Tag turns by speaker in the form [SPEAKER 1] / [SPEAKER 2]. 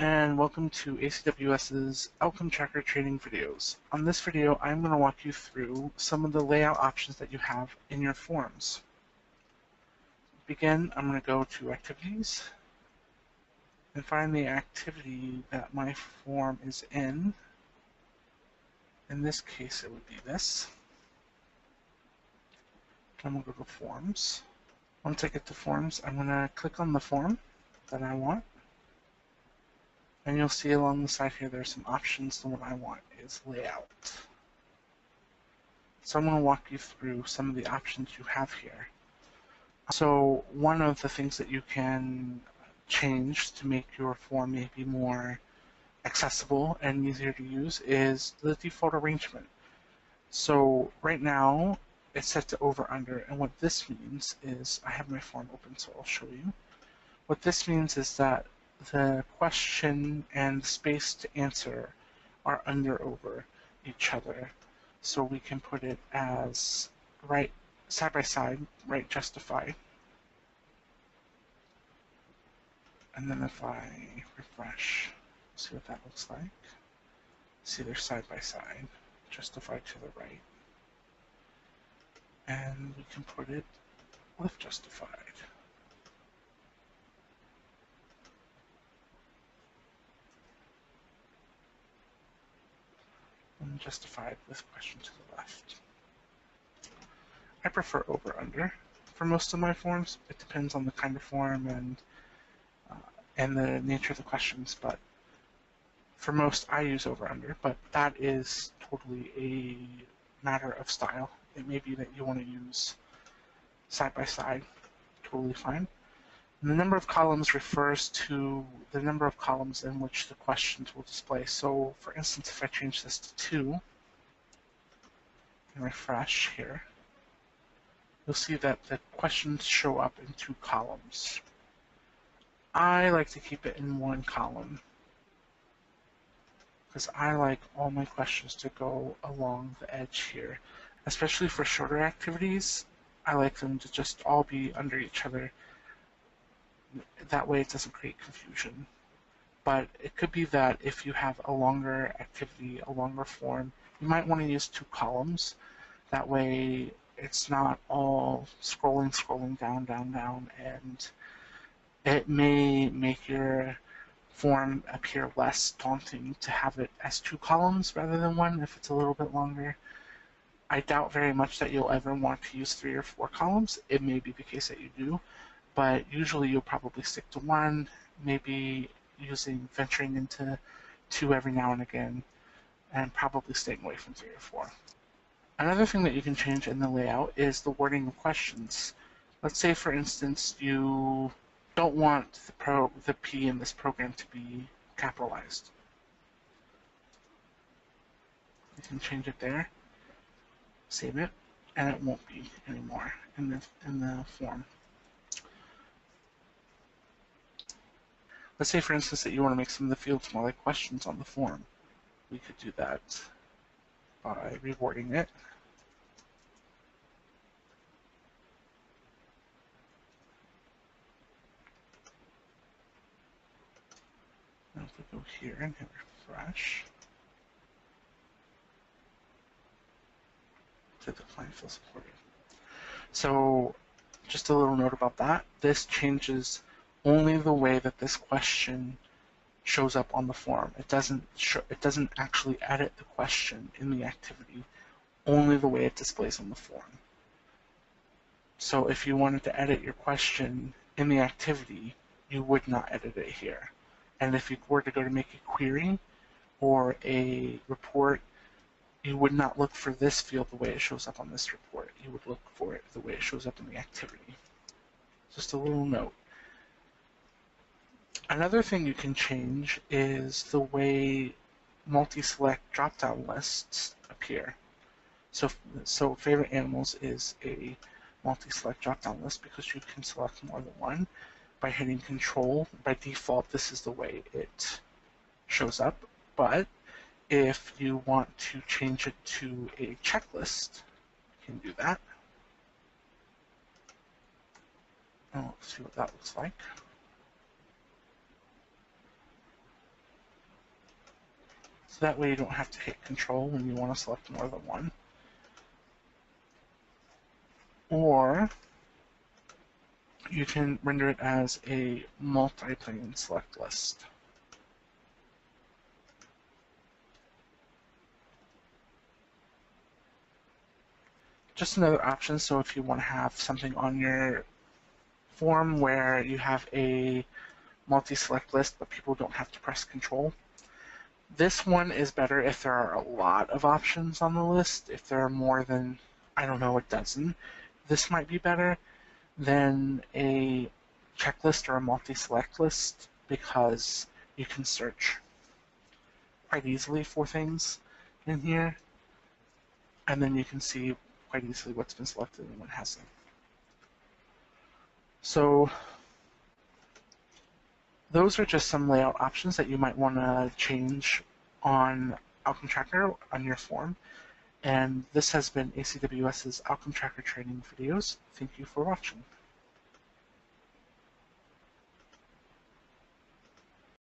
[SPEAKER 1] and welcome to ACWS's Outcome Tracker training videos. On this video, I'm going to walk you through some of the layout options that you have in your forms. To begin, I'm going to go to Activities and find the activity that my form is in. In this case, it would be this. Then we'll go to Forms. Once I get to Forms, I'm going to click on the form that I want. And you'll see along the side here there's some options. The one I want is Layout. So I'm going to walk you through some of the options you have here. So one of the things that you can change to make your form maybe more accessible and easier to use is the default arrangement. So right now it's set to over under, and what this means is, I have my form open so I'll show you. What this means is that the question and the space to answer are under over each other. So we can put it as right side by side, right justified. And then if I refresh, see what that looks like. See, they're side by side, justified to the right. And we can put it left justified. And justified with question to the left. I prefer over under for most of my forms. It depends on the kind of form and the nature of the questions, but for most I use over under, but that is totally a matter of style. It may be that you want to use side by side, totally fine. And the number of columns refers to the number of columns in which the questions will display. So for instance, if I change this to 2 and refresh here, you'll see that the questions show up in 2 columns. I like to keep it in 1 column because I like all my questions to go along the edge here. Especially for shorter activities, I like them to just all be under each other. That way it doesn't create confusion. But it could be that if you have a longer activity, a longer form, you might want to use 2 columns. That way it's not all scrolling down, and it may make your form appear less daunting to have it as 2 columns rather than 1 if it's a little bit longer. I doubt very much that you'll ever want to use 3 or 4 columns. It may be the case that you do, but usually you'll probably stick to 1, maybe venturing into 2 every now and again, and probably staying away from 3 or 4. Another thing that you can change in the layout is the wording of questions. Let's say, for instance, you don't want the P in this program to be capitalized. You can change it there, save it, and it won't be anymore in the form. Let's say, for instance, that you want to make some of the fields more like questions on the form. We could do that by rewording it. Now if we go here and hit refresh, to the client field supported. So just a little note about that. This changes only the way that this question shows up on the form. It doesn't actually edit the question in the activity, only the way it displays on the form. So if you wanted to edit your question in the activity, you would not edit it here. And if you were to go to make a query or a report, you would not look for this field the way it shows up on this report. You would look for it the way it shows up in the activity. Just a little note. Another thing you can change is the way multi-select drop-down lists appear. So favorite animals is a multi-select drop-down list because you can select more than one by hitting Control. By default, this is the way it shows up, but if you want to change it to a checklist, you can do that. And let's see what that looks like. So that way you don't have to hit control when you want to select more than one. Or you can render it as a multi-plane select list. Just another option, so if you want to have something on your form where you have a multi-select list but people don't have to press control. This one is better if there are a lot of options on the list. If there are more than, I don't know, a dozen, this might be better than a checklist or a multi-select list because you can search quite easily for things in here, and then you can see quite easily what's been selected and what hasn't. So those are just some layout options that you might want to change on Outcome Tracker on your form. And this has been ACWS's Outcome Tracker training videos. Thank you for watching.